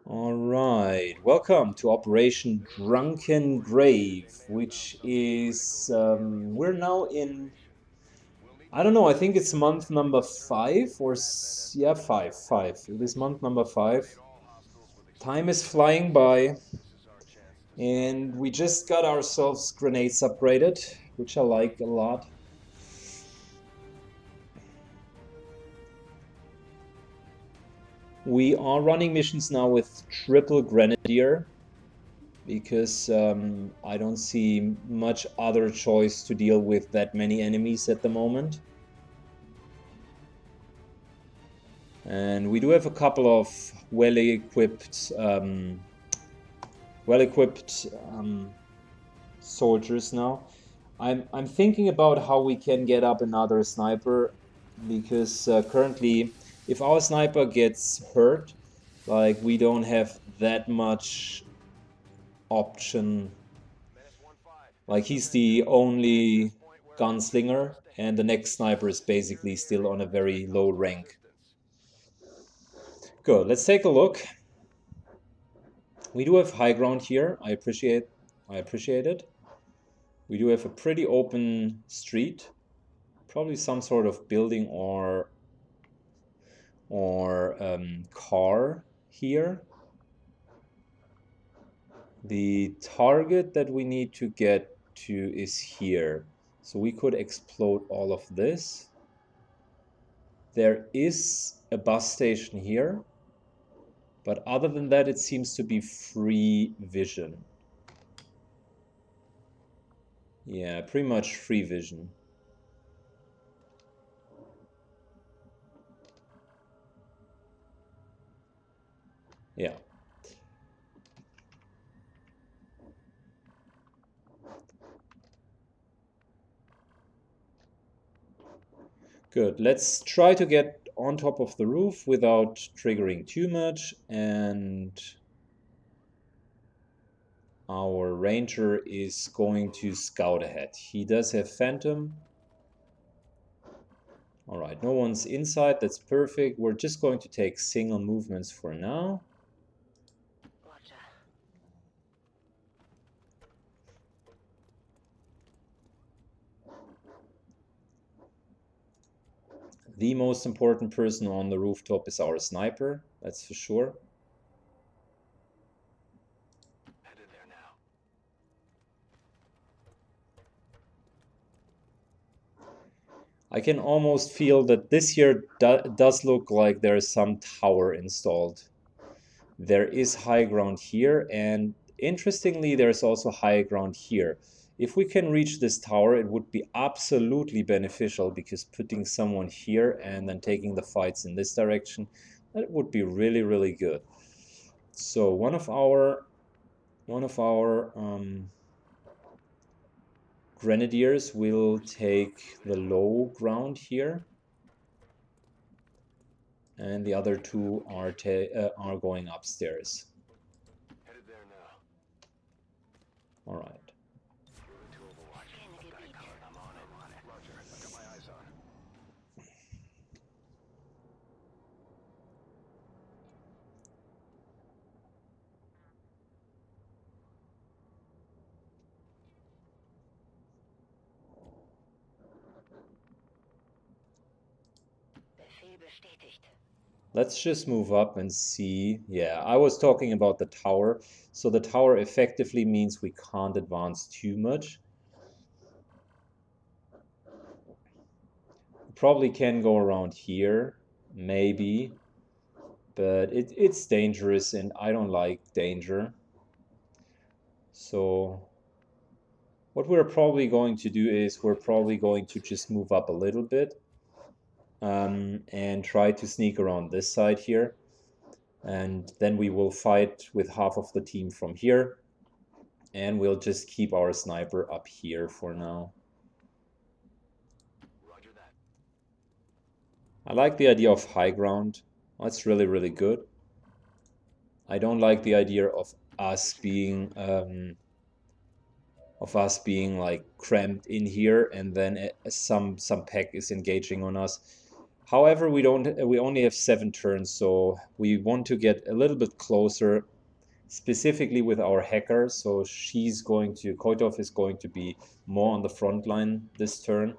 Alright, welcome to Operation Drunken Grave, which is, we're now in, I don't know, I think it's month number 5 or, yeah, 5. It is month number 5. Time is flying by, and we just got ourselves grenades upgraded, which I like a lot. We are running missions now with triple grenadier, because I don't see much other choice to deal with that many enemies at the moment. And we do have a couple of well-equipped soldiers now. I'm thinking about how we can get up another sniper, because currently, if our sniper gets hurt, like, we don't have that much option. Like, he's the only gunslinger, and the next sniper is basically still on a very low rank. Good, let's take a look. We do have high ground here. I appreciate it. We do have a pretty open street. Probably some sort of building or car here. The target that we need to get to is here. So we could explode all of this. There is a bus station here, but other than that, it seems to be free vision. Yeah, pretty much free vision. Yeah. Good. Let's try to get on top of the roof without triggering too much, and our ranger is going to scout ahead. He does have phantom. All right, no one's inside. That's perfect. We're just going to take single movements for now. The most important person on the rooftop is our sniper, that's for sure. Headed there now. I can almost feel that this here does look like there is some tower installed. There is high ground here, and interestingly, there's also high ground here. If we can reach this tower, it would be absolutely beneficial, because putting someone here and then taking the fights in this direction, that would be really, really good. So one of our grenadiers will take the low ground here, and the other two are going upstairs. Headed there now. All right. Let's just move up and see. Yeah, I was talking about the tower. So the tower effectively means we can't advance too much. Probably can go around here, maybe. But it's dangerous, and I don't like danger. So what we're probably going to do is we're probably going to just move up a little bit. And try to sneak around this side here, and then we will fight with half of the team from here, and we'll just keep our sniper up here for now. Roger that. I like the idea of high ground. That's really, really good. I don't like the idea of us being like cramped in here, and then some pack is engaging on us. However, we only have 7 turns, so we want to get a little bit closer, specifically with our hacker. So Koitov is going to be more on the front line this turn.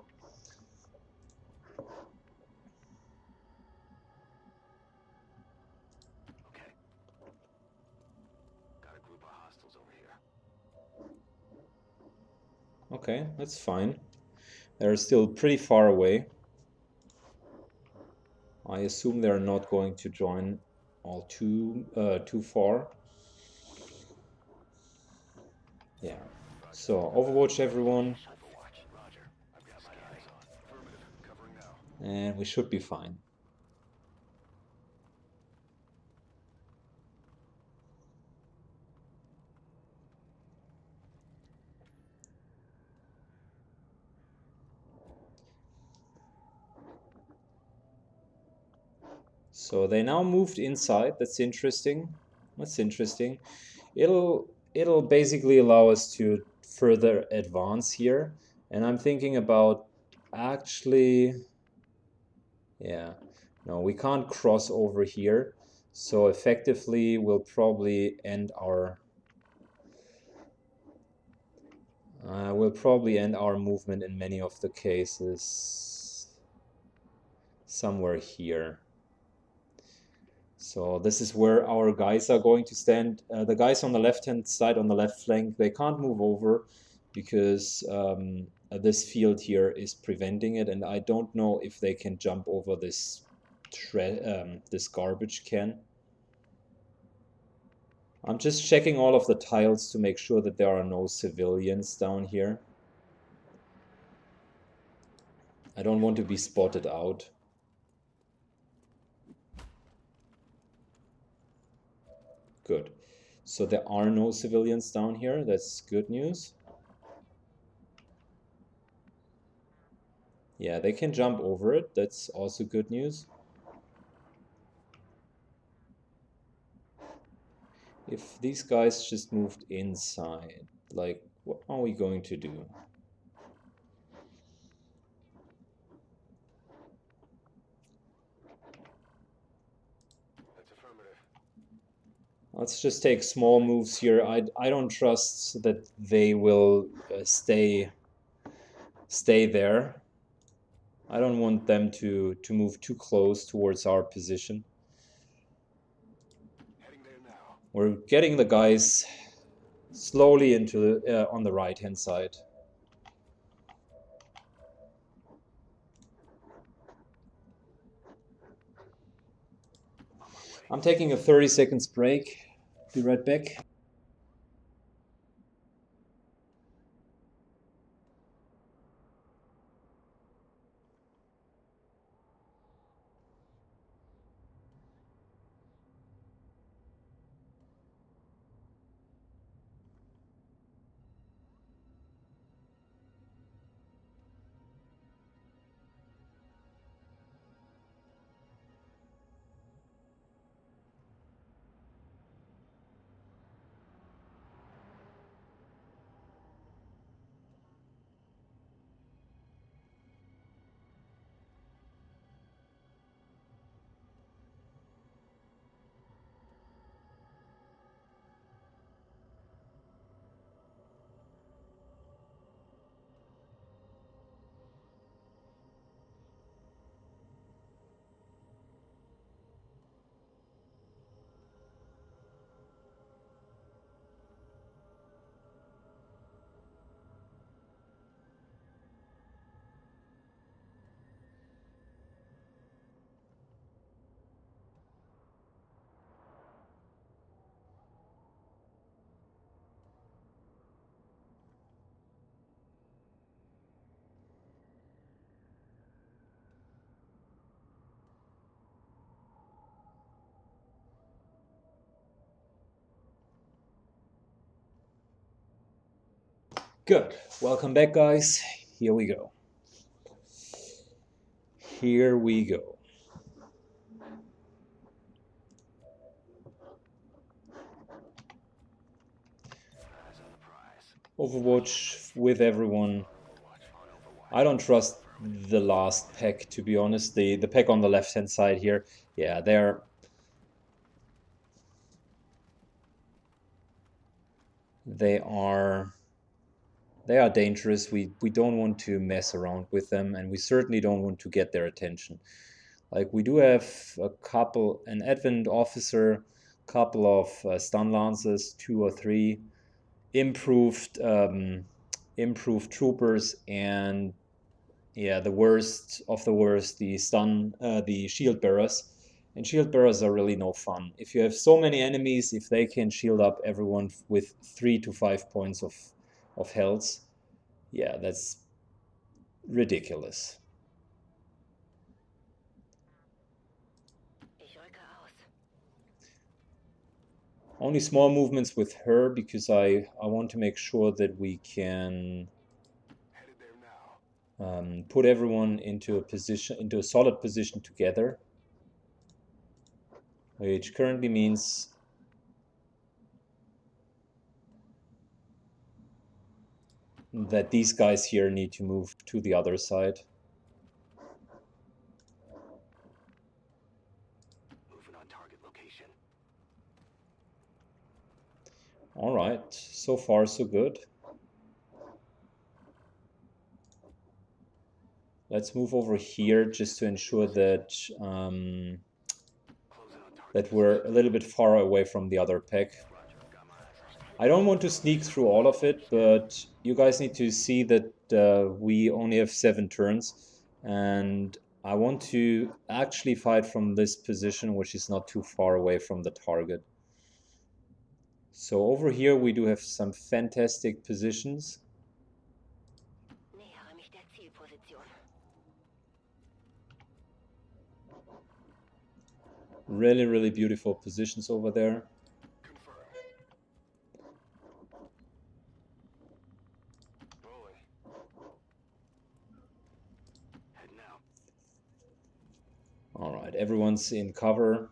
Okay, that's fine. They're still pretty far away. I assume they're not going to join all too far. Yeah. So Overwatch, everyone, and we should be fine. So they now moved inside. That's interesting. That's interesting. It'll basically allow us to further advance here. And I'm thinking about actually, yeah, no, we can't cross over here. So effectively, we'll probably end our movement in many of the cases somewhere here. So this is where our guys are going to stand. The guys on the left-hand side, on the left flank, they can't move over because this field here is preventing it, and I don't know if they can jump over this garbage can. I'm just checking all of the tiles to make sure that there are no civilians down here. I don't want to be spotted out. Good. So there are no civilians down here. That's good news. Yeah, they can jump over it. That's also good news. If these guys just moved inside, like, what are we going to do? Let's just take small moves here. I don't trust that they will stay there. I don't want them to move too close towards our position. We're getting the guys slowly into on the right-hand side. I'm taking a 30 seconds break. Be right back. Good. Welcome back, guys. Here we go. Here we go. Overwatch with everyone. I don't trust the last pack, to be honest. The pack on the left-hand side here, yeah, they are dangerous. We don't want to mess around with them, and we certainly don't want to get their attention. Like, we do have an Advent Officer, couple of stun lances, 2 or 3, improved improved troopers, and yeah, the worst of the worst, the shield bearers. And shield bearers are really no fun. If you have so many enemies, if they can shield up everyone with 3 to 5 points of health, yeah, that's ridiculous. Only small movements with her, because I want to make sure that we can put everyone into a solid position together, which currently means that these guys here need to move to the other side. Moving on target location. All right, so far so good. Let's move over here just to ensure that that we're a little bit far away from the other pack. I don't want to sneak through all of it, but you guys need to see that we only have 7 turns, and I want to actually fight from this position, which is not too far away from the target. So over here we do have some fantastic positions. Really, really beautiful positions over there. All right, everyone's in cover.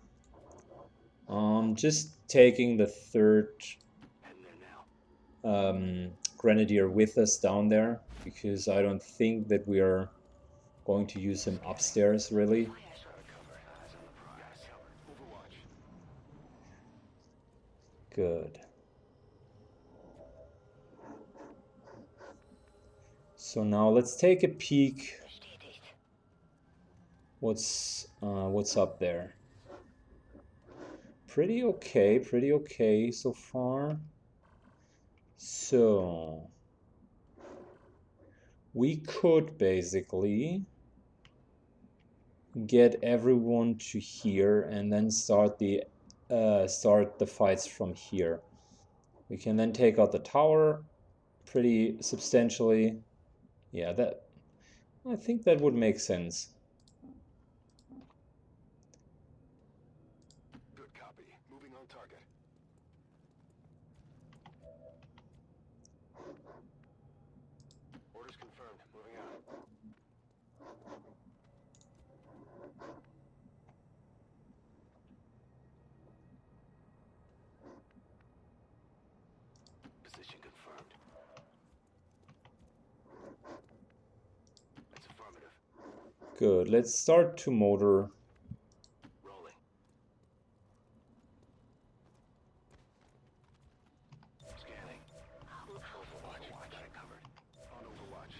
Just taking the 3rd Grenadier with us down there, because I don't think that we are going to use him upstairs, really. Good. So now let's take a peek. What's up there? Pretty okay so far. So we could basically get everyone to here and then start the fights from here. We can then take out the tower pretty substantially. Yeah, I think that would make sense. Good copy. Moving on target. Orders confirmed. Moving out. Position confirmed. That's affirmative. Good. Let's start to motor. Rolling. Scanning. Overwatch. Got it covered. On Overwatch.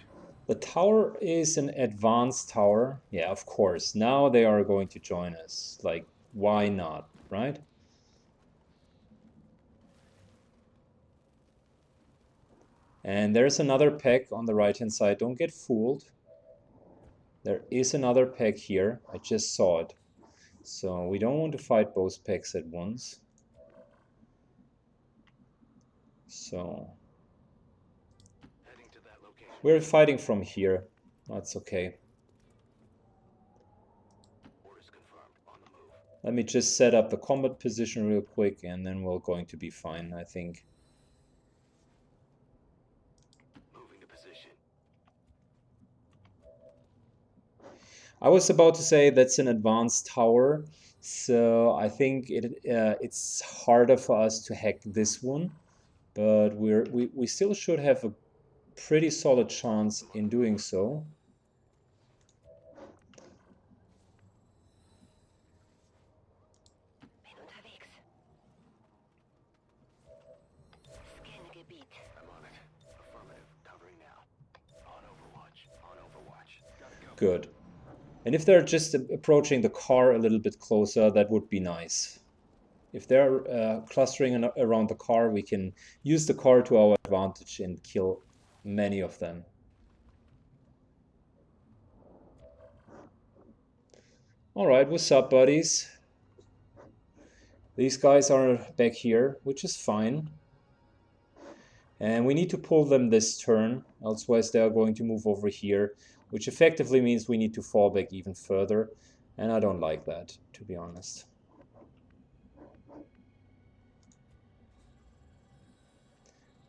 The tower is an advanced tower. Yeah, of course. Now they are going to join us. Like, why not, right? And there's another pack on the right-hand side. Don't get fooled. There is another pack here. I just saw it. So we don't want to fight both packs at once. So Heading to that location. we're fighting from here. That's okay. Orders confirmed. On the move. Let me just set up the combat position real quick, and then we're going to be fine, I think. Moving to position. I was about to say that's an advanced tower, so I think it's harder for us to hack this one, but we still should have a pretty solid chance in doing so. I'm on it. Affirmative. Covering now. On Overwatch. On Overwatch. Gotta go. Good. And if they're just approaching the car a little bit closer, that would be nice. If they're clustering around the car, we can use the car to our advantage and kill many of them. All right, what's up, buddies? These guys are back here, which is fine. And we need to pull them this turn, elsewise they are going to move over here, which effectively means we need to fall back even further. And I don't like that, to be honest.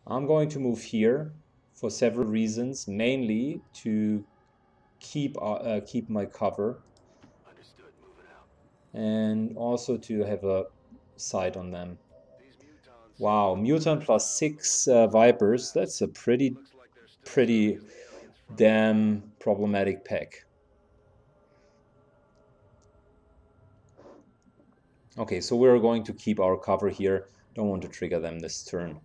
I'm going to move here for several reasons, mainly to keep my cover. Understood. Moving out. And also to have a sight on them. These mutons. Wow, mutant plus 6 vipers. That's a pretty damn problematic pack. Okay, so we're going to keep our cover here. Don't want to trigger them this turn.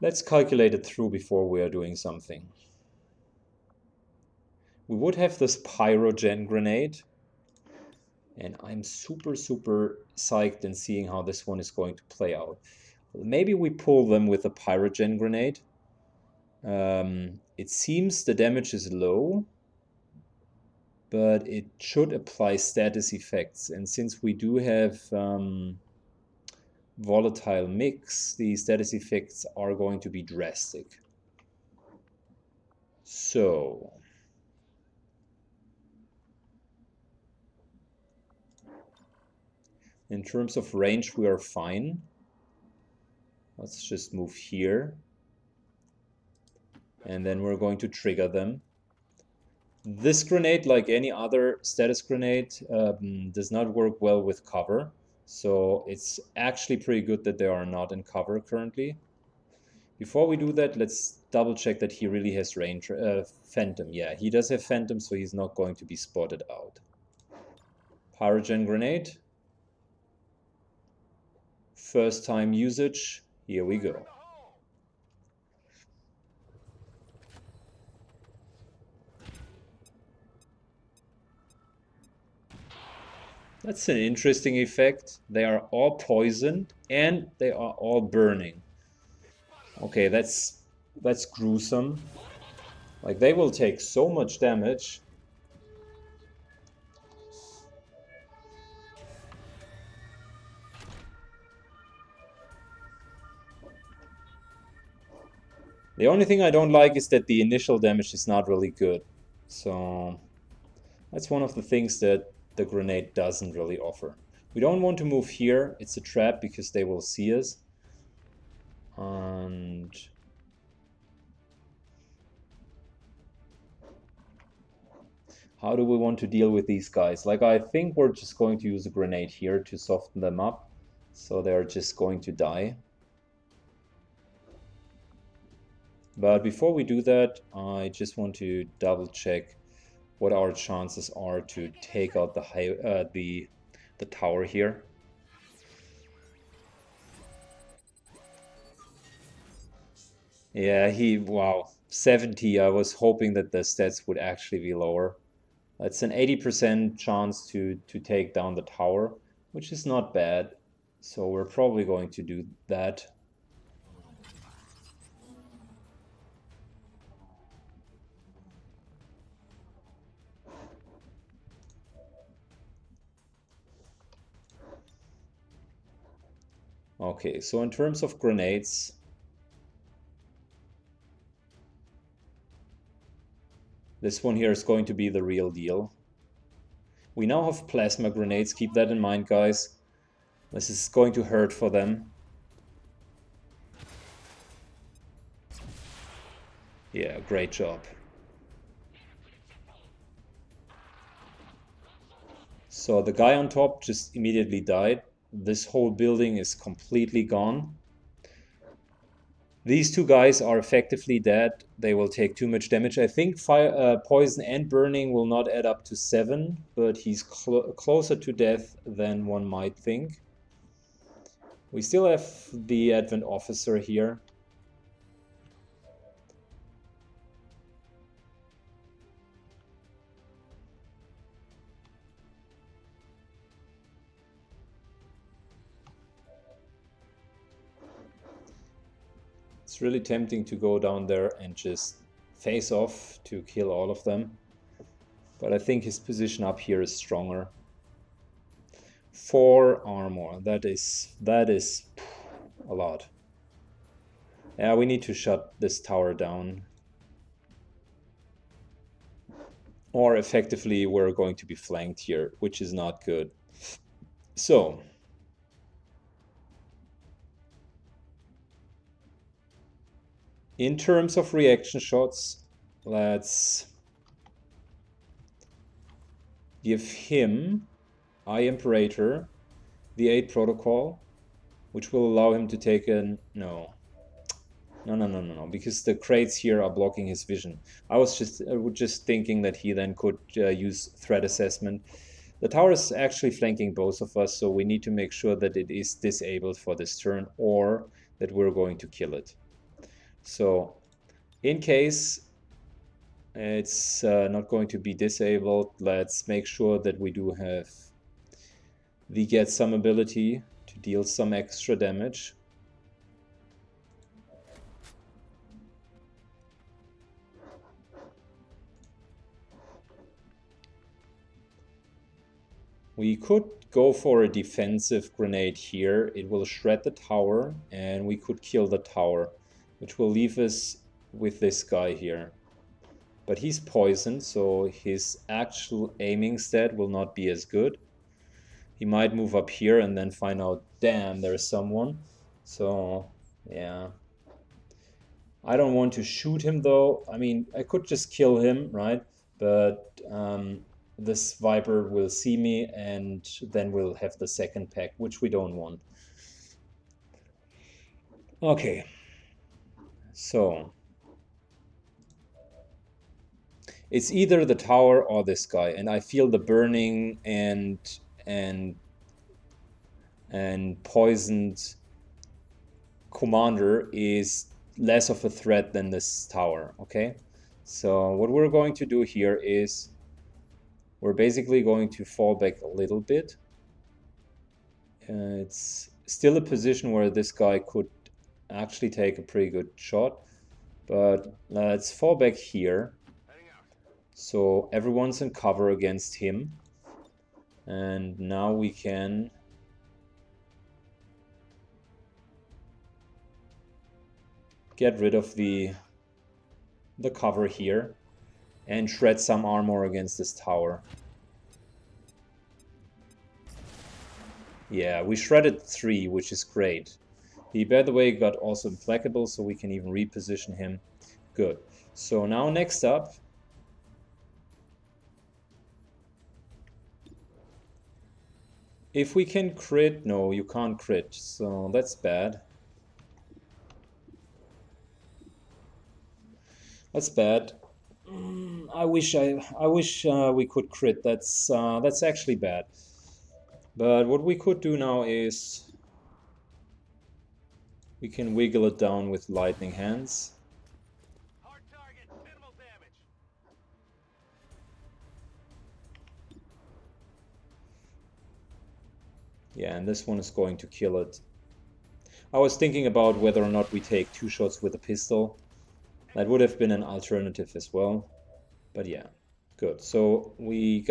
Let's calculate it through before we are doing something. We would have this pyrogen grenade. And I'm super psyched in seeing how this one is going to play out. Maybe we pull them with a pyrogen grenade. It seems the damage is low, but it should apply status effects. And since we do have volatile mix, the status effects are going to be drastic. So in terms of range, we are fine. Let's just move here. And then we're going to trigger them. This grenade, like any other status grenade, does not work well with cover. So it's actually pretty good that they are not in cover currently. Before we do that, let's double check that he really has range. Phantom, yeah, he does have Phantom, so he's not going to be spotted out. Pyrogen grenade. First time usage. Here we go. That's an interesting effect. They are all poisoned and they are all burning. Okay, that's gruesome. Like, they will take so much damage. The only thing I don't like is that the initial damage is not really good. So that's one of the things that the grenade doesn't really offer. We don't want to move here. It's a trap because they will see us. And how do we want to deal with these guys? Like, I think we're just going to use a grenade here to soften them up. So they're just going to die. But before we do that, I just want to double check what our chances are to take out the tower here. Yeah, wow, 70. I was hoping that the stats would actually be lower. That's an 80% chance to take down the tower, which is not bad. So we're probably going to do that. Okay, so in terms of grenades, this one here is going to be the real deal. We now have plasma grenades, keep that in mind, guys. This is going to hurt for them. Yeah, great job. So the guy on top just immediately died. This whole building is completely gone. These two guys are effectively dead. They will take too much damage. I think fire, poison and burning will not add up to 7, but he's closer to death than one might think. We still have the Advent Officer here. It's really tempting to go down there and just face off to kill all of them. But I think his position up here is stronger. 4 armor. That is a lot. Yeah, we need to shut this tower down. Or effectively we're going to be flanked here, which is not good. So in terms of reaction shots, let's give him Imperator, the 8 protocol, which will allow him to take an... No, because the crates here are blocking his vision. I was just thinking that he then could use threat assessment. The tower is actually flanking both of us, so we need to make sure that it is disabled for this turn, or that we're going to kill it. So in case it's not going to be disabled, let's make sure that we do have the get some ability to deal some extra damage. We could go for a defensive grenade here. It will shred the tower, and we could kill the tower, which will leave us with this guy here. But he's poisoned, so his actual aiming stat will not be as good. He might move up here and then find out, damn, there's someone. So, yeah. I don't want to shoot him, though. I mean, I could just kill him, right? But this Viper will see me, and then we'll have the second pack, which we don't want. Okay. So it's either the tower or this guy, and I feel the burning and poisoned commander is less of a threat than this tower. Okay, so what we're going to do here is we're basically going to fall back a little bit. It's still a position where this guy could actually take a pretty good shot, but let's fall back here so everyone's in cover against him. And now we can get rid of the cover here and shred some armor against this tower. Yeah, we shredded 3, which is great. He, by the way, got also implacable, so we can even reposition him. Good. So now next up, if we can crit... No, you can't crit, so that's bad. That's bad. I wish we could crit. That's actually bad. But what we could do now is we can wiggle it down with lightning hands. Hard target, minimal damage. Yeah, and this one is going to kill it. I was thinking about whether or not we take 2 shots with a pistol. That would have been an alternative as well. But yeah, good. So we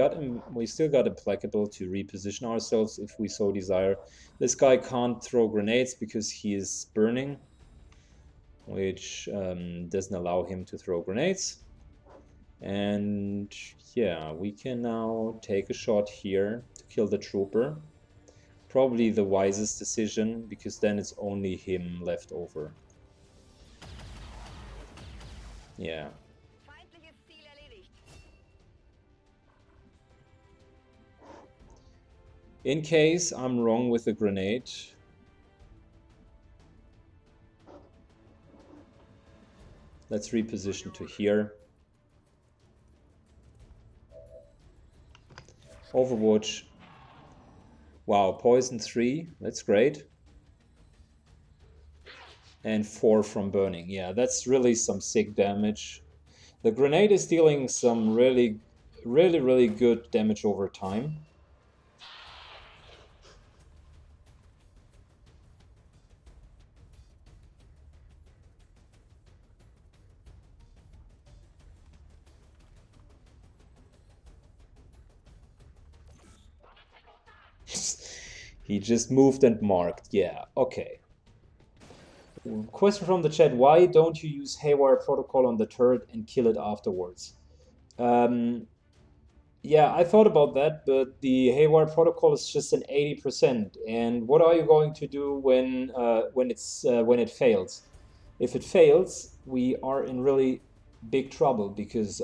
still got implacable to reposition ourselves if we so desire. This guy can't throw grenades because he is burning, which doesn't allow him to throw grenades. And yeah, we can now take a shot here to kill the trooper. Probably the wisest decision, because then it's only him left over. Yeah. In case I'm wrong with the grenade, let's reposition to here. Overwatch. Wow, poison 3, that's great. and 4 from burning. Yeah, that's really some sick damage. The grenade is dealing some really good damage over time. He just moved and marked. Yeah, okay. Question from the chat: why don't you use Haywire Protocol on the turret and kill it afterwards? Yeah, I thought about that, but the Haywire Protocol is just an 80%. And what are you going to do when it fails? If it fails, we are in really big trouble because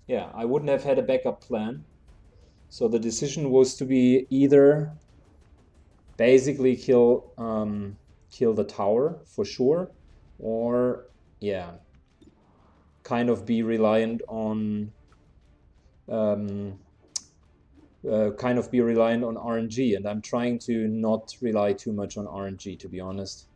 yeah, I wouldn't have had a backup plan. So the decision was to be either basically kill the tower for sure, or yeah, kind of be reliant on RNG, and I'm trying to not rely too much on RNG, to be honest.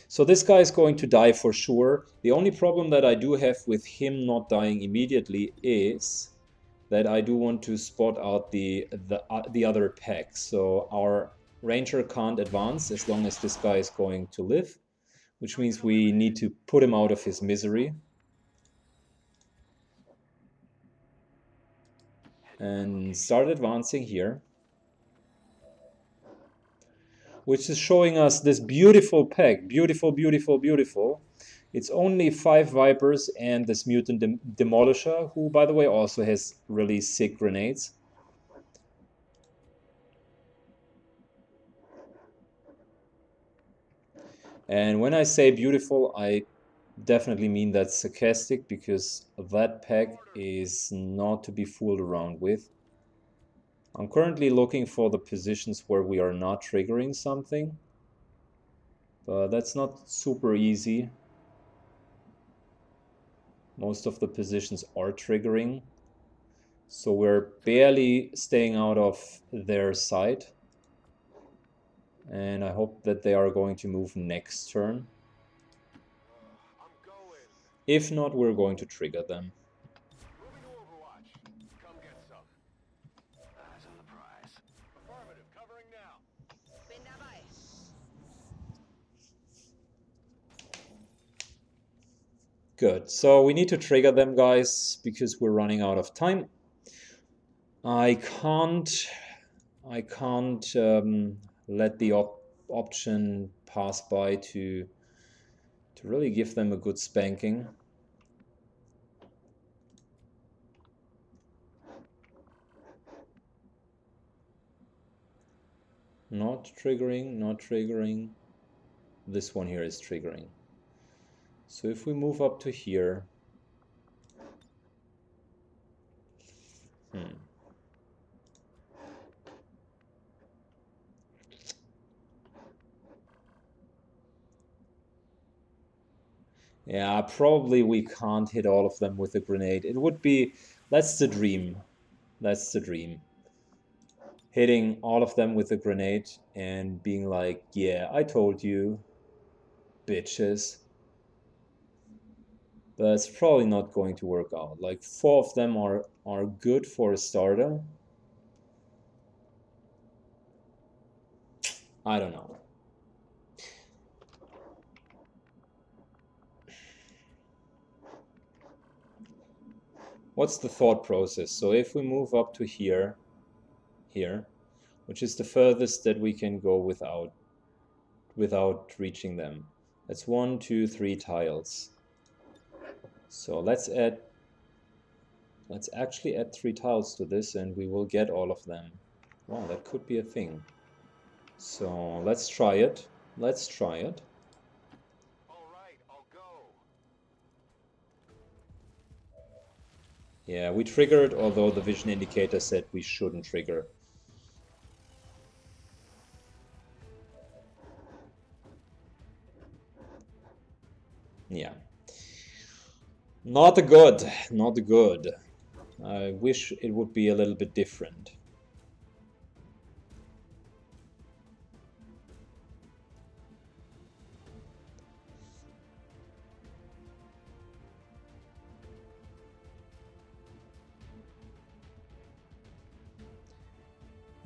So this guy is going to die for sure. The only problem that I do have with him not dying immediately is that I do want to spot out the other pack. So our ranger can't advance as long as this guy is going to live, which means we need to put him out of his misery. And start advancing here, which is showing us this beautiful pack. Beautiful, beautiful, beautiful. It's only 5 Vipers and this Mutant Demolisher, who, by the way, also has really sick grenades. And when I say beautiful, I definitely mean that sarcastic, because that pack is not to be fooled around with. I'm currently looking for the positions where we are not triggering something, but that's not super easy. Most of the positions are triggering, so we're barely staying out of their sight. And I hope that they are going to move next turn. If not, we're going to trigger them. Moving to Overwatch. Come get some. Eyes on the prize. Affirmative. Covering now. Bin dabei. Good. So we need to trigger them, guys, because we're running out of time. I can't let the option pass by to really give them a good spanking. Not triggering, not triggering. This one here is triggering. So if we move up to here, yeah, probably we can't hit all of them with a grenade. It would be, that's the dream. That's the dream. Hitting all of them with a grenade and being like, yeah, I told you, bitches. But it's probably not going to work out. Like 4 of them are good for a starter. I don't know. What's the thought process? So if we move up to here, which is the furthest that we can go without reaching them. That's 1, 2, 3 tiles. So let's actually add 3 tiles to this, and we will get all of them. Wow, that could be a thing. So let's try it. Let's try it. All right, I'll go. Yeah, we triggered, although the vision indicator said we shouldn't trigger. Yeah. Not good, not good. I wish it would be a little bit different.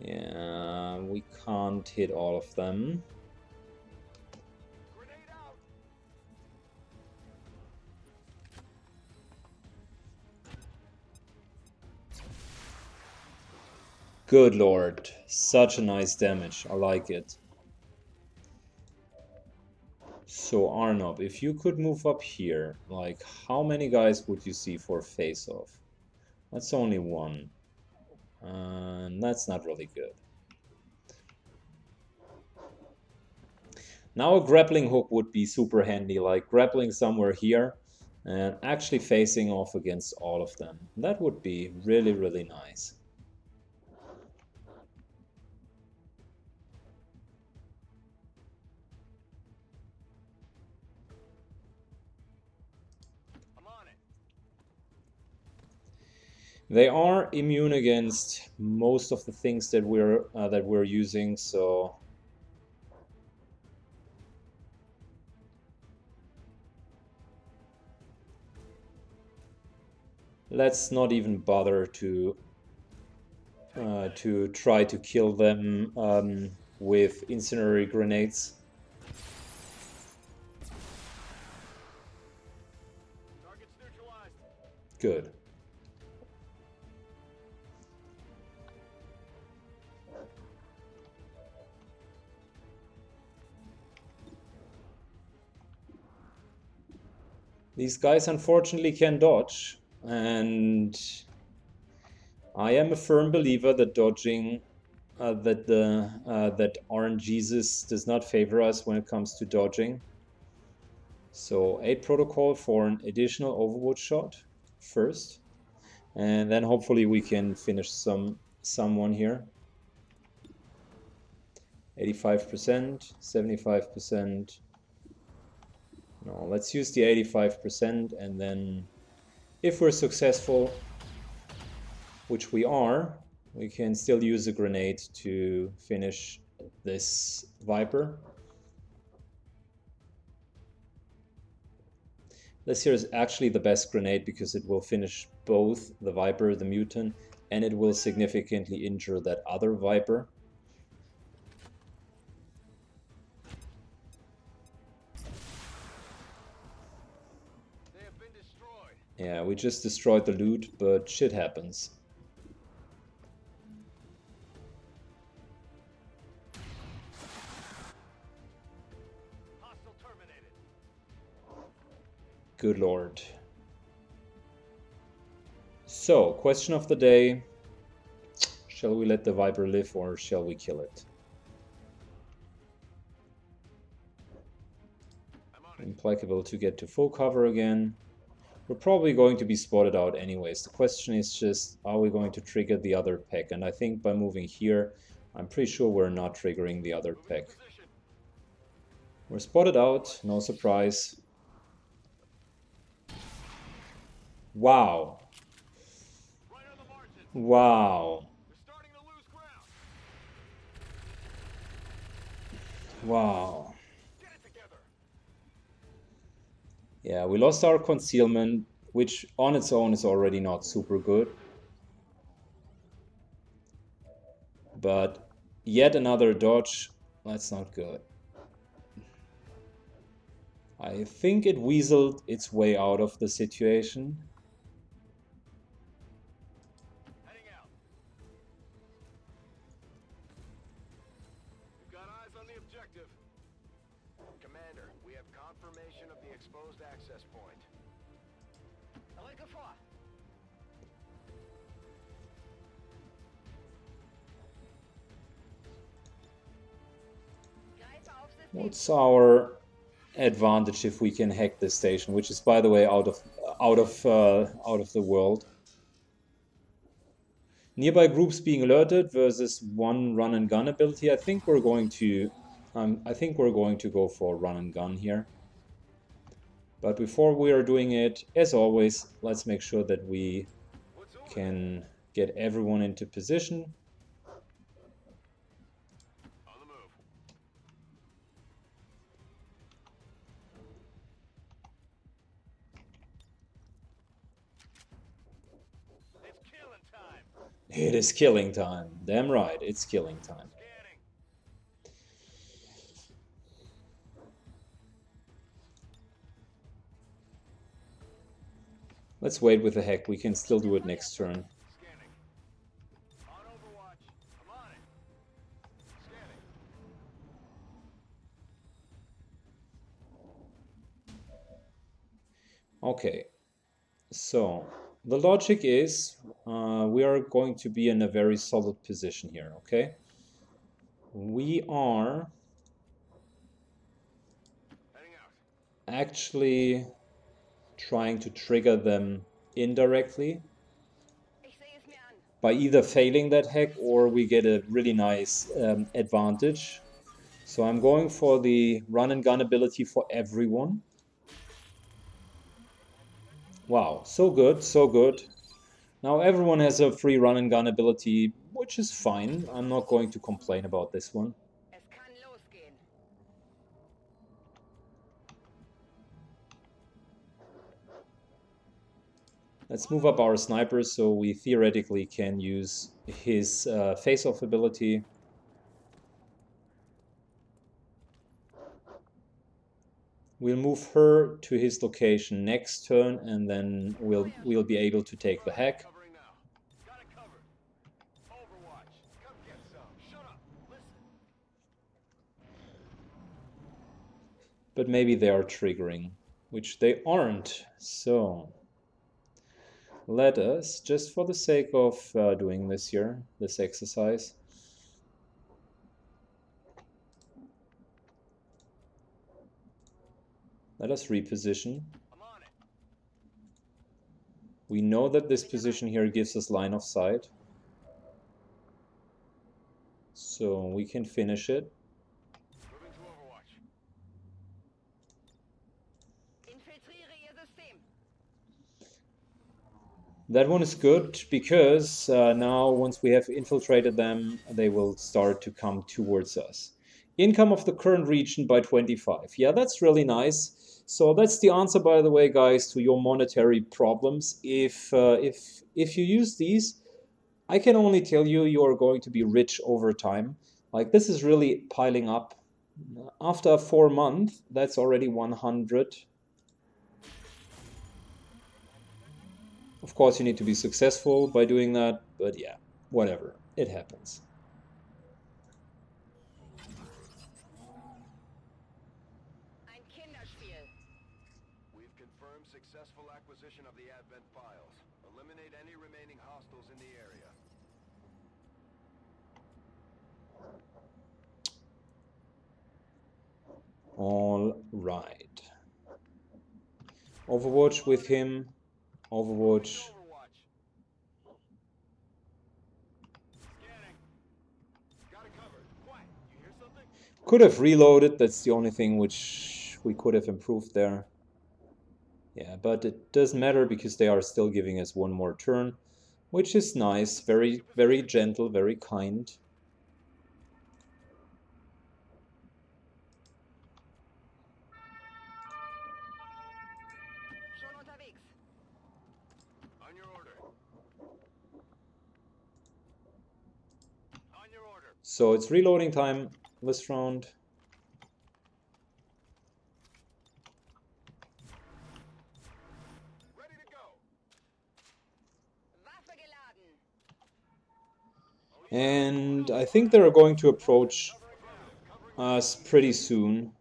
Yeah, we can't hit all of them. Grenade out. Good lord, such a nice damage. I like it. So Arnob, if you could move up here, like how many guys would you see for face-off? That's only one. And that's not really good. Now a grappling hook would be super handy, like grappling somewhere here and actually facing off against all of them. That would be really, really nice. I'm on it. They are immune against most of the things that we're using, so let's not even bother to try to kill them with incendiary grenades. Target's neutralized. Good. These guys unfortunately can dodge, and I am a firm believer that dodging that RNGesus does not favor us when it comes to dodging. So 8 protocol for an additional overwood shot first, and then hopefully we can finish someone here. 85%, 75%. No, let's use the 85%, and then if we're successful, which we are, we can still use a grenade to finish this Viper. This here is actually the best grenade because it will finish both the Viper, the Mutant, and it will significantly injure that other Viper. They have been destroyed. Yeah, we just destroyed the loot, but shit happens. Hostile terminated. Good lord. So, question of the day. Shall we let the Viper live or shall we kill it? I'm on it. Implacable to get to full cover again. We're probably going to be spotted out anyways. The question is just, are we going to trigger the other pack? And I think by moving here, I'm pretty sure we're not triggering the other pack. Position. We're spotted out, no surprise. Wow. Right on the margin. Wow. We're starting to lose ground. Wow. Get it together. Yeah, we lost our concealment, which on its own is already not super good. But yet another dodge, that's not good. I think it weaseled its way out of the situation. Heading out. We've got eyes on the objective. Commander, we have confirmation of the exposed access point. What's our advantage if we can hack this station, which is, by the way, out of the world? Nearby groups being alerted versus one run and gun ability. I think we're going to go for run and gun here. But before we are doing it, as always, let's make sure that we can get everyone into position. On the move. It's killing time. It is killing time. Damn right, it's killing time. Scanning. Let's wait with the hack. We can still do it next turn. Scanning. On Overwatch. I'm on it. Scanning. Okay. So the logic is we are going to be in a very solid position here, okay? We are Heading out. actually trying to trigger them indirectly by either failing that hack or we get a really nice advantage. So I'm going for the run and gun ability for everyone. Wow, so good, so good. Now everyone has a free run and gun ability, which is fine. I'm not going to complain about this one. Es kann losgehen. Let's move up our sniper so we theoretically can use his face-off ability. We'll move her to his location next turn and then we'll be able to take the hack. Covering now. Got it covered. Overwatch. Come get some. Shut up. Listen. But maybe they are triggering, which they aren't. So let us, just for the sake of doing this here, this exercise, let us reposition. I'm on it. We know that this position here gives us line of sight. So we can finish it. Moving to Overwatch. Infiltriere Ihr System. That one is good because now once we have infiltrated them, they will start to come towards us. Income of the current region by 25. Yeah, that's really nice. So that's the answer, by the way, guys, to your monetary problems. If you use these, I can only tell you you are going to be rich over time. Like this is really piling up. After 4 months, that's already 100. Of course, you need to be successful by doing that, but yeah, whatever. It happens. Ein Kinderspiel. We've confirmed successful acquisition of the Advent files. Eliminate any remaining hostiles in the area. All right. Overwatch with him. Overwatch. Overwatch. Scanning. Got it covered. Quiet. You hear something? Could have reloaded. That's the only thing which we could have improved there. Yeah, but it doesn't matter because they are still giving us one more turn, which is nice. Very, very gentle, very kind. Schon unterwegs. On your order. On your order. So it's reloading time this round. Ready to go. Waffe geladen. And I think they're going to approach us pretty soon.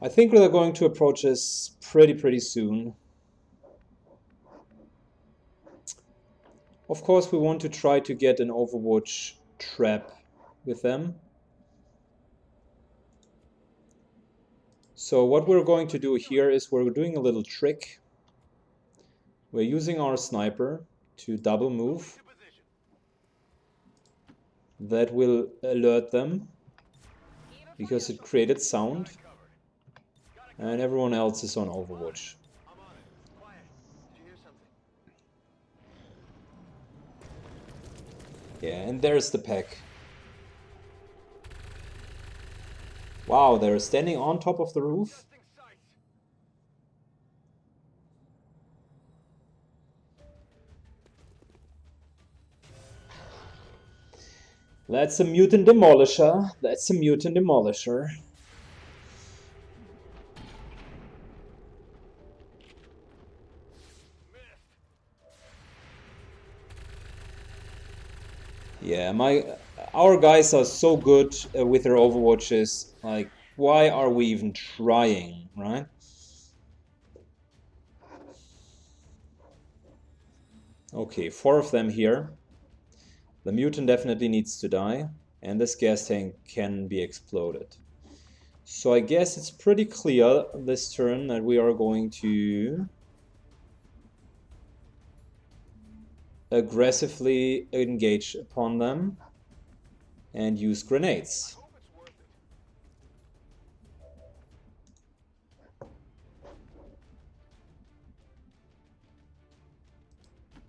I think they're going to approach us pretty soon. Of course, we want to try to get an Overwatch trap with them. So what we're going to do here is we're doing a little trick. We're using our sniper to double move. To position. That will alert them because it created sound. And everyone else is on Overwatch. I'm on it. Quiet. Did you hear something? Yeah, and there's the pack. Wow, they're standing on top of the roof. Testing sights. That's a mutant demolisher. That's a mutant demolisher. Yeah, our guys are so good with their overwatches. Like, why are we even trying, right? Okay, 4 of them here. The mutant definitely needs to die, and this gas tank can be exploded. So I guess it's pretty clear this turn that we are going to aggressively engage upon them and use grenades. Hope it's worth it.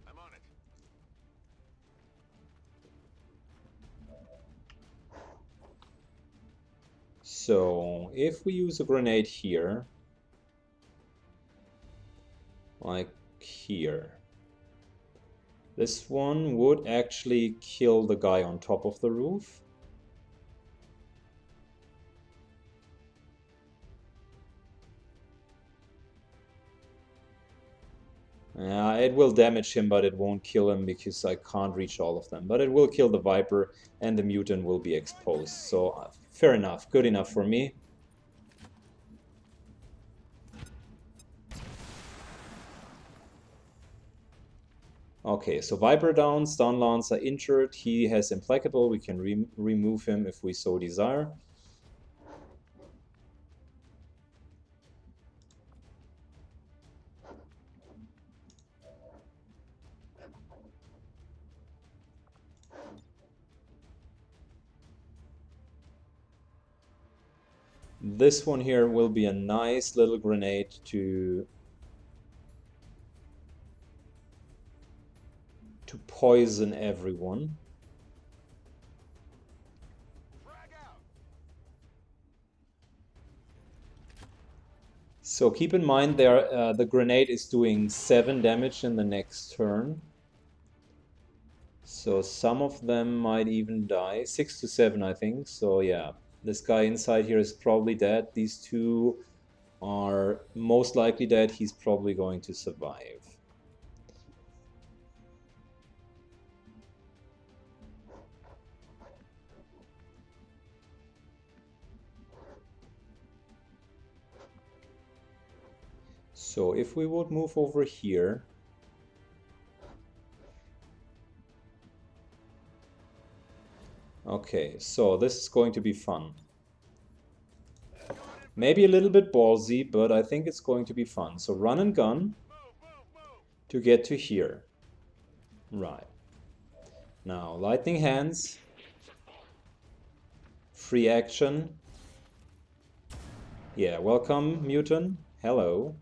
I'm on it. So if we use a grenade here, like here, this one would actually kill the guy on top of the roof. Yeah, it will damage him, but it won't kill him because I can't reach all of them. But it will kill the Viper, and the mutant will be exposed. So fair enough, good enough for me. Okay, so Viper down, Stun Lancer injured. He has Implacable. We can remove him if we so desire. This one here will be a nice little grenade to poison everyone. Frag out. So keep in mind there, the grenade is doing 7 damage in the next turn. So some of them might even die. 6 to 7, I think. So yeah, this guy inside here is probably dead. These two are most likely dead. He's probably going to survive. So if we would move over here, okay, so this is going to be fun. Maybe a little bit ballsy, but I think it's going to be fun. So run and gun to get to here. Right. Now, lightning hands. Free action. Yeah, welcome, mutant. Hello.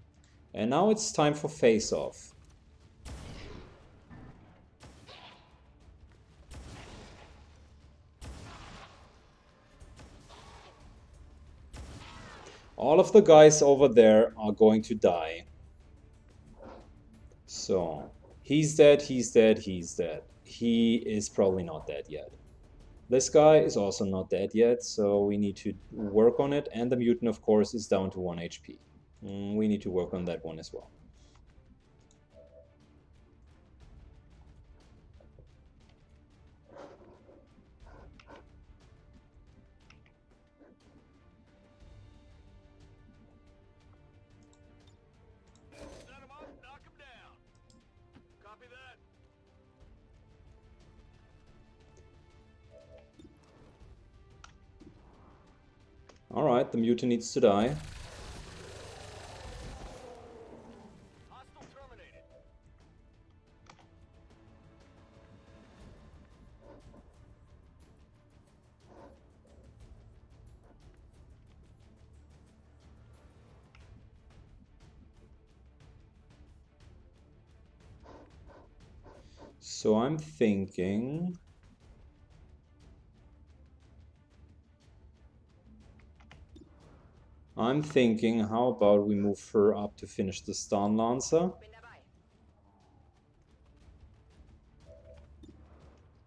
And now it's time for face-off. All of the guys over there are going to die. So, he's dead, he's dead, he's dead. He is probably not dead yet. This guy is also not dead yet, so we need to work on it. And the mutant, of course, is down to 1 HP. We need to work on that one as well. Set him up, knock him down. Copy that. Alright, the mutant needs to die. Hostile terminated. So I'm thinking... how about we move her up to finish the Stun Lancer? Bin dabei.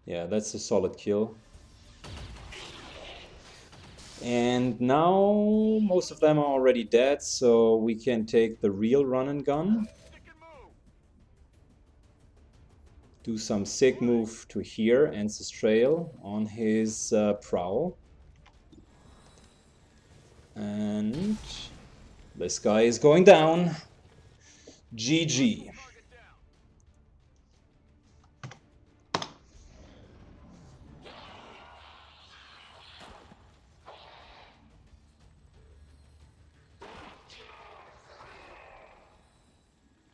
Yeah, that's a solid kill. And now most of them are already dead, so we can take the real run and gun. Stick and move. Do some sick move to here, Ancestral on his prow. And this guy is going down. GG. Target down.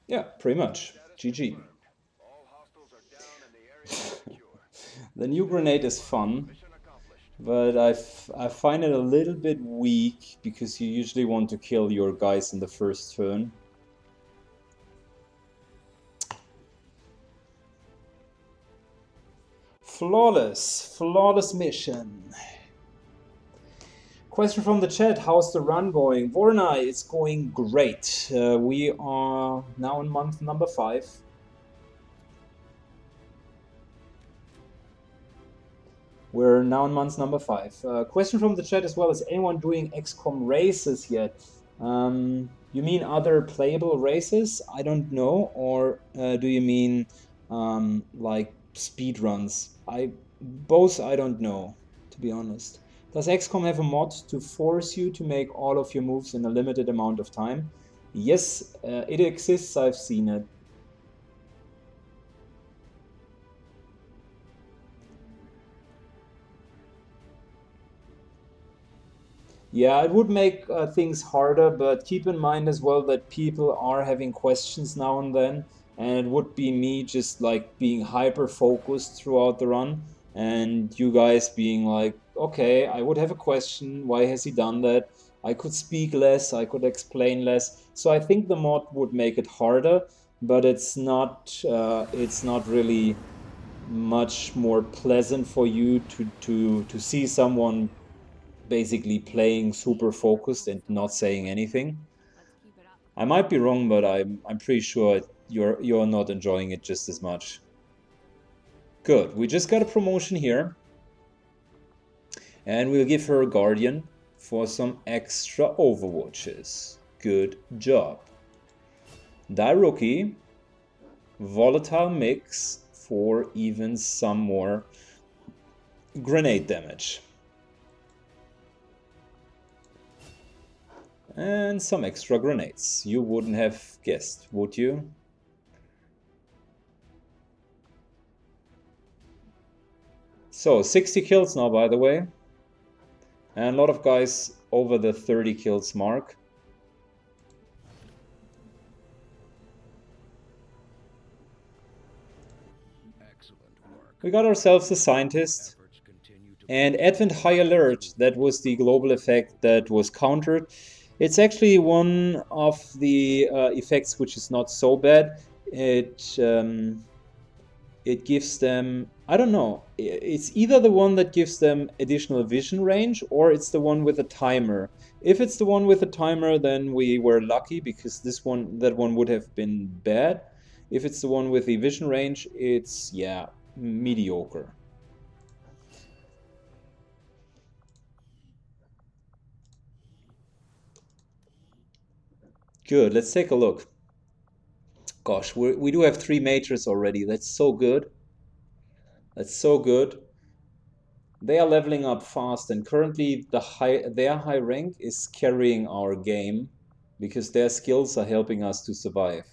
Yeah, pretty much. GG. All hostiles are down and the area is secure. The new grenade is fun, Mission accomplished. but I find it a little bit weak because you usually want to kill your guys in the first turn. Flawless mission. Question from the chat, how's the run going? Vornai, it's going great. We are now in month number 5. We're now in month number 5. Question from the chat as well, is anyone doing XCOM races yet? You mean other playable races? I don't know. Or do you mean like speed runs? Both I don't know, to be honest. Does XCOM have a mod to force you to make all of your moves in a limited amount of time? Yes, it exists. I've seen it. Yeah, it would make things harder, but keep in mind as well that people are having questions now and then, and it would be me just like being hyper focused throughout the run, and you guys being like, okay, I would have a question, why has he done that? I could speak less, I could explain less. So I think the mod would make it harder, but it's not really much more pleasant for you to see someone basically playing super focused and not saying anything. I might be wrong, but I'm pretty sure you're not enjoying it just as much. Good. We just got a promotion here. And we'll give her a Guardian for some extra Overwatches. Good job. Die Rookie. Volatile Mix for even some more grenade damage. And some extra grenades. You wouldn't have guessed, would you? So, 60 kills now, by the way. And a lot of guys over the 30 kills mark. Excellent work. We got ourselves a scientist. And Advent High Alert, that was the global effect that was countered. It's actually one of the effects which is not so bad. It gives them, I don't know, it's either the one that gives them additional vision range or it's the one with a timer. If it's the one with a timer, then we were lucky because that one would have been bad. If it's the one with the vision range, it's, yeah, mediocre. Good, let's take a look. Gosh, we do have 3 majors already. That's so good. That's so good. They are leveling up fast, and currently their high rank is carrying our game because their skills are helping us to survive.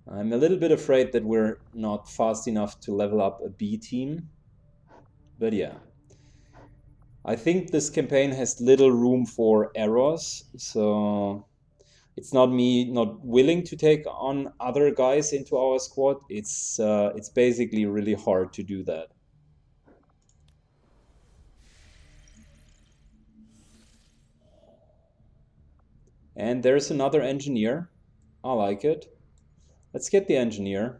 I'm a little bit afraid that we're not fast enough to level up a B team. But yeah. I think this campaign has little room for errors, so it's not me not willing to take on other guys into our squad. It's basically really hard to do that. And there's another engineer. I like it. Let's get the engineer.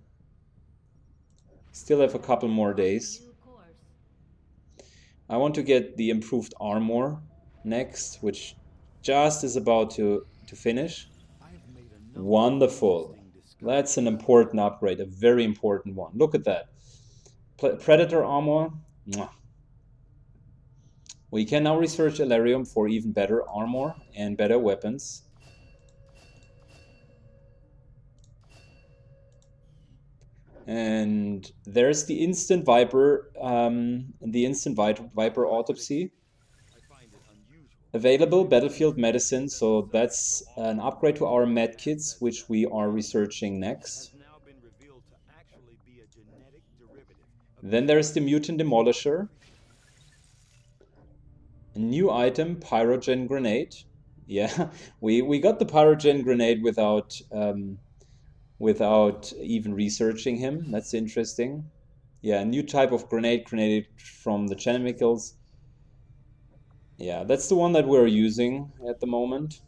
Still have a couple more days. I want to get the improved armor next, which just is about to finish. Wonderful. That's an important upgrade, a very important one. Look at that. Predator armor. Mwah. We can now research Elerium for even better armor and better weapons. And there's the Instant Viper, Viper autopsy. Available battlefield medicine, so that's an upgrade to our med kits, which we are researching next. Then there's the Mutant Demolisher. A new item, Pyrogen Grenade. Yeah, we got the Pyrogen Grenade without even researching him. That's interesting. Yeah, a new type of grenade from the chemicals. Yeah, that's the one that we're using at the moment.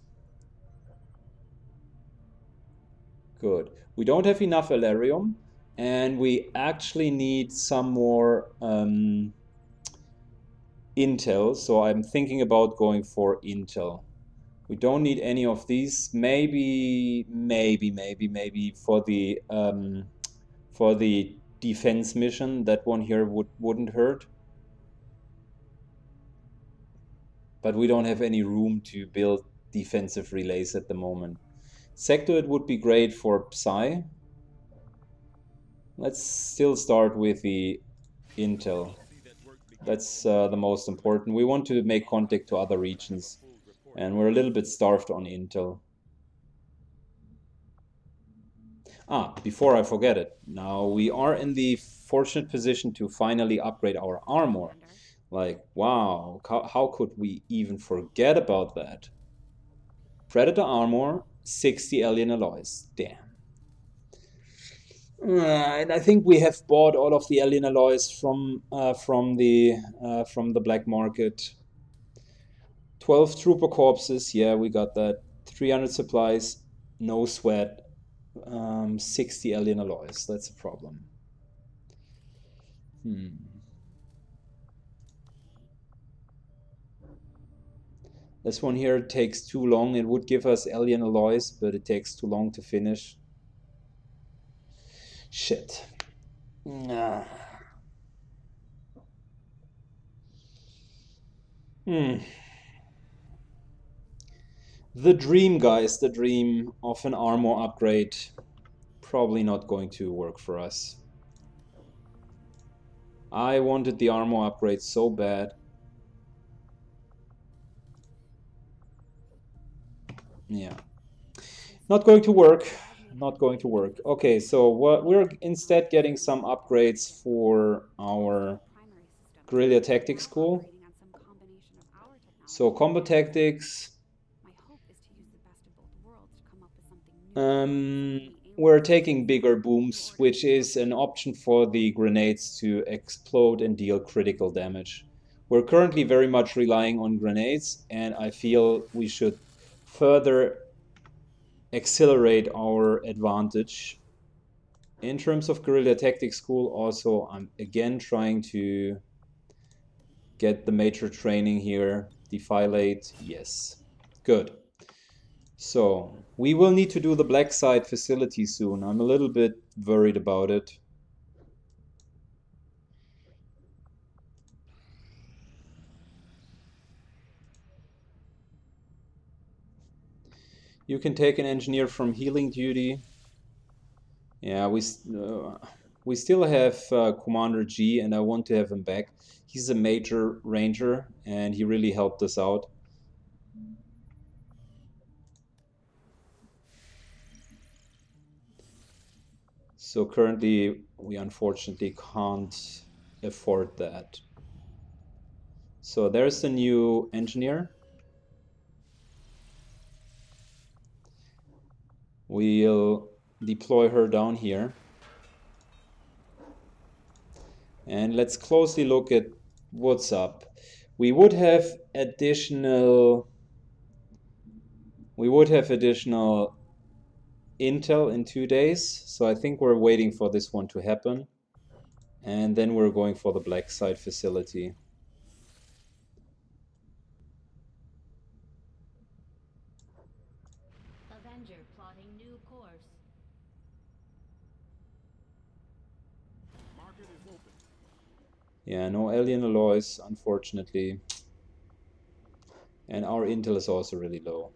Good. We don't have enough Elerium, and we actually need some more Intel, so I'm thinking about going for Intel. We don't need any of these. Maybe for the defense mission, that one here wouldn't hurt. But we don't have any room to build defensive relays at the moment. Sectoid would be great for Psy. Let's still start with the Intel. That's the most important. We want to make contact to other regions, and we're a little bit starved on Intel. Before I forget it, now we are in the fortunate position to finally upgrade our armor. Like, wow, how could we even forget about that? Predator armor, 60 alien alloys. Damn. And I think we have bought all of the alien alloys from the black market. 12 trooper corpses, yeah, we got that. 300 supplies, no sweat. 60 alien alloys, that's a problem. This one here takes too long. It would give us alien alloys, but it takes too long to finish. Shit. The dream, guys, the dream of an armor upgrade. Probably not going to work for us. I wanted the armor upgrade so bad. Yeah. Not going to work. Not going to work. Okay, so we're instead getting some upgrades for our guerrilla tactics school. So combat tactics. We're taking bigger booms, which is an option for the grenades to explode and deal critical damage. We're currently very much relying on grenades, and I feel we should further accelerate our advantage. In terms of guerrilla tactics school, also, I'm again trying to get the major training here. Defilate, yes. Good. So, we will need to do the black site facility soon. I'm a little bit worried about it. You can take an engineer from healing duty. Yeah, we still have Commander G, and I want to have him back. He's a major ranger, and he really helped us out. So currently, we unfortunately can't afford that. So there's a new engineer. We'll deploy her down here. And let's closely look at what's up. We would have additional intel in 2 days. So I think we're waiting for this one to happen. And then we're going for the black site facility. Avenger plotting new course. Market is open. Yeah, no alien alloys, unfortunately. And our intel is also really low.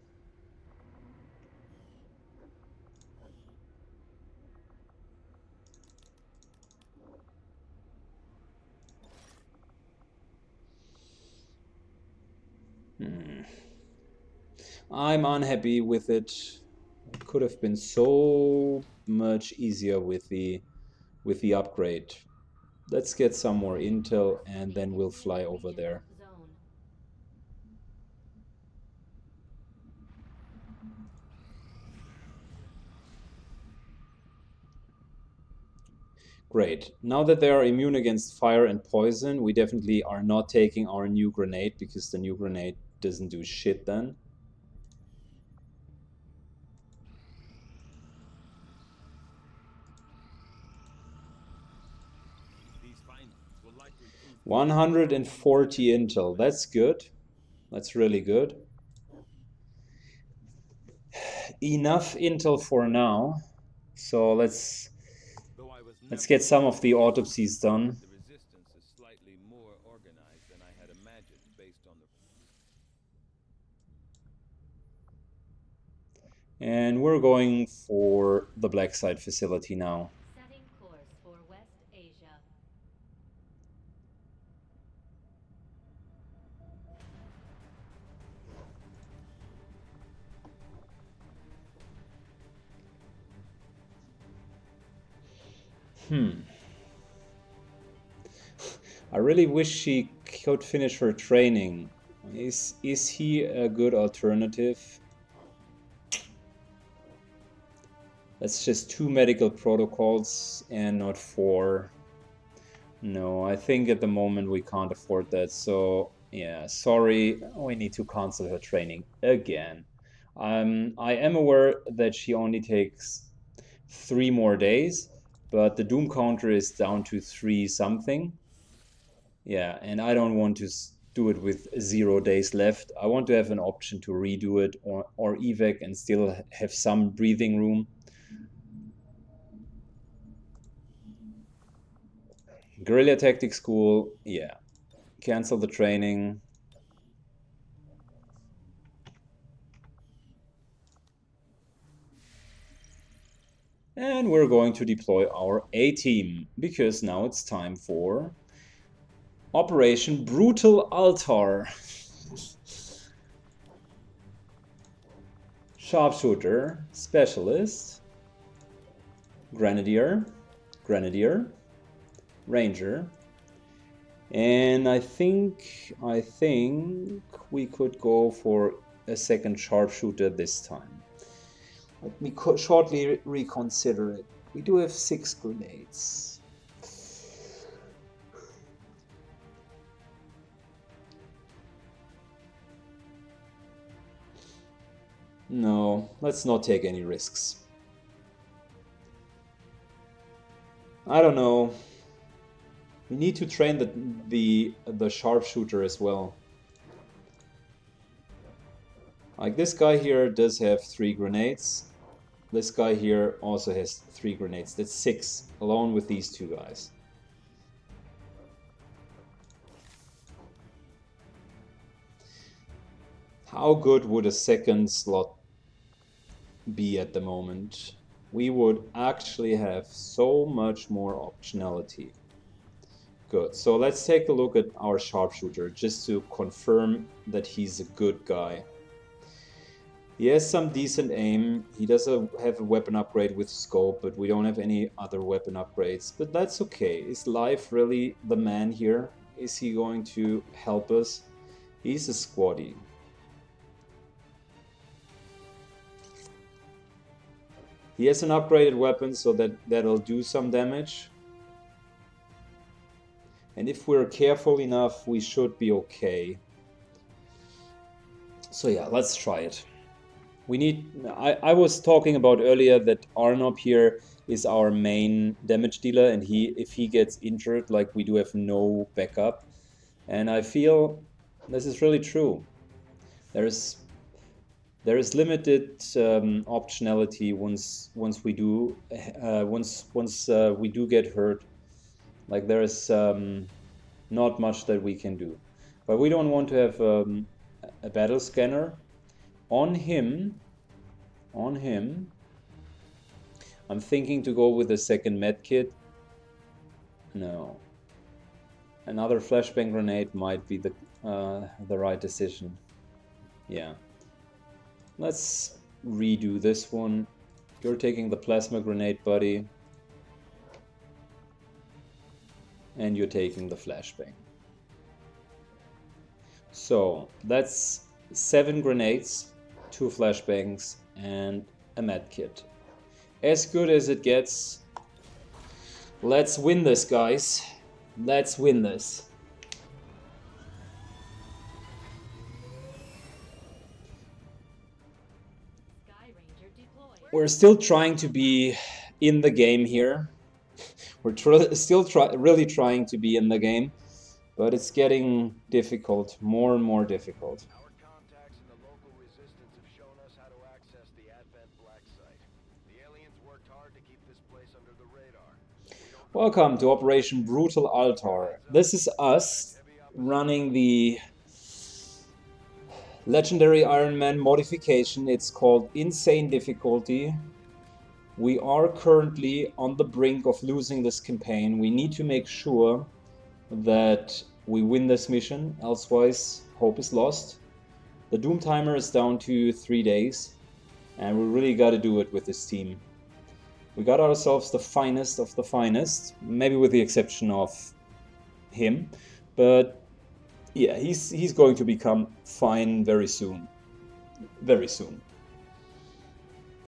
I'm unhappy with it. It could have been so much easier with the upgrade. Let's get some more intel and then we'll fly over there. Zone. Great. Now that they are immune against fire and poison, we definitely are not taking our new grenade because the new grenade doesn't do shit then. These findings will likely prove 140 intel. That's good. That's really good. Enough intel for now. So let's though I was Let's never get some of the autopsies done. the resistance is slightly more organized than I had imagined based on the And we're going for the Black Site facility now. Setting course for West Asia. I really wish she could finish her training. Is he a good alternative? That's just 2 medical protocols and not 4. No, I think at the moment we can't afford that. So yeah, sorry, we need to cancel her training again. I am aware that she only takes 3 more days, but the Doom counter is down to 3 something. Yeah, and I don't want to do it with 0 days left. I want to have an option to redo it or evac and still have some breathing room. Guerrilla Tactics School, yeah. Cancel the training. And we're going to deploy our A-team, because now it's time for Operation Brutal Altar. Sharpshooter, Specialist, Grenadier, Grenadier, Ranger, and I think we could go for a second Sharpshooter this time. Let me shortly reconsider it. We do have 6 grenades. No, let's not take any risks. I don't know. We need to train the sharpshooter as well. Like this guy here does have 3 grenades. This guy here also has 3 grenades. That's 6, along with these 2 guys. How good would a second slot be at the moment? We would actually have so much more optionality. Good, so let's take a look at our sharpshooter just to confirm that he's a good guy. He has some decent aim. He does have a weapon upgrade with scope, but we don't have any other weapon upgrades. But that's okay. Is Life really the man here? Is he going to help us? He's a squaddy. He has an upgraded weapon, so that'll do some damage. And if we're careful enough, we should be okay. So yeah, let's try it. We need... I was talking about earlier that Arnob here is our main damage dealer, and if he gets injured, like, we do have no backup. And I feel this is really true. There is limited optionality once we do get hurt. Like, there is not much that we can do, but we don't want to have a battle scanner. On him, I'm thinking to go with the second medkit. No. Another flashbang grenade might be the right decision. Yeah. Let's redo this one. You're taking the plasma grenade, buddy. And you're taking the flashbang. So that's 7 grenades, 2 flashbangs, and a medkit. As good as it gets. Let's win this, guys. Let's win this. Sky Ranger deployed. We're still trying to be in the game here. We're still really trying to be in the game, but it's getting difficult, more and more difficult. Our contacts in the local resistance have shown us how to access the Advent Black Site. The aliens worked hard to keep this place under the radar. Welcome to Operation Brutal Altar. This is us running the legendary Ironman modification. It's called Insane Difficulty. We are currently on the brink of losing this campaign. We need to make sure that we win this mission, elsewise hope is lost. The Doom timer is down to 3 days, and we really got to do it with this team. We got ourselves the finest of the finest, maybe with the exception of him, but yeah, he's going to become fine very soon. Very soon.